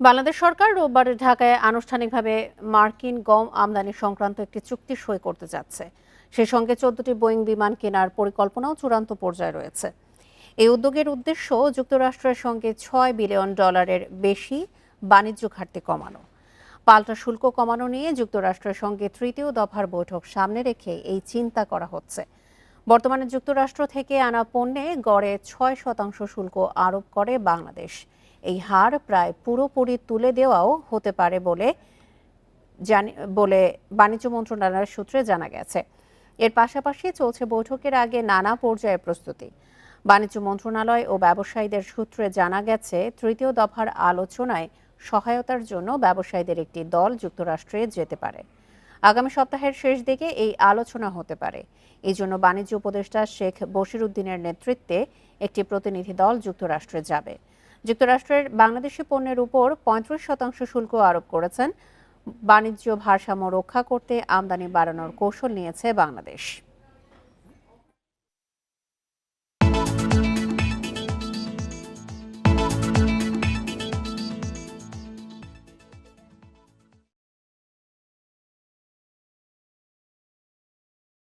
বাংলাদেশ সরকার রোববার ঢাকায় আনুষ্ঠানিকভাবে মার্কিন গম আমদানি সংক্রান্ত একটি চুক্তি সই করতে যাচ্ছে। সেই সঙ্গে 14টি বোয়িং বিমান কেনার পরিকল্পনাও চূড়ান্ত পর্যায়ে রয়েছে। এই উদ্যোগের উদ্দেশ্য যুক্তরাষ্ট্রের সঙ্গে $6 বিলিয়ন বেশি বাণিজ্য ঘাটতি কমানো। পাল্টা শুল্ক কমানো নিয়ে যুক্তরাষ্ট্রের সঙ্গে তৃতীয় দফার বৈঠক সামনে রেখে এই চিন্তা করা হচ্ছে। বর্তমানে যুক্তরাষ্ট্র থেকে আনা পণ্যে গড়ে 6% শুল্ক আরোপ করে বাংলাদেশ। এই হার প্রায় পুরোপুরি তুলে দেওয়াও হতে পারে বলে বাণিজ্য মন্ত্রণালয়ের সূত্রে জানা গেছে। এর পাশাপাশি চলছে বৈঠকের আগে নানা পর্যায়ে প্রস্তুতি। বাণিজ্য মন্ত্রণালয় ও ব্যবসায়ীদের সূত্রে জানা গেছে, তৃতীয় দফার আলোচনায় সহায়তার জন্য ব্যবসায়ীদের একটি দল যুক্তরাষ্ট্রে যেতে পারে। আগামী সপ্তাহের শেষ দিকে এই আলোচনা হতে পারে। এই জন্য বাণিজ্য উপদেষ্টা শেখ বশির উদ্দিনের নেতৃত্বে একটি প্রতিনিধি দল যুক্তরাষ্ট্রে যাবে। যুক্তরাষ্ট্রের বাংলাদেশি পণ্যের উপর 35% শুল্ক আরোপ করেছেন। বাণিজ্য ভারসাম্য রক্ষা করতে আমদানি বাড়ানোর কৌশল নিয়েছে বাংলাদেশ।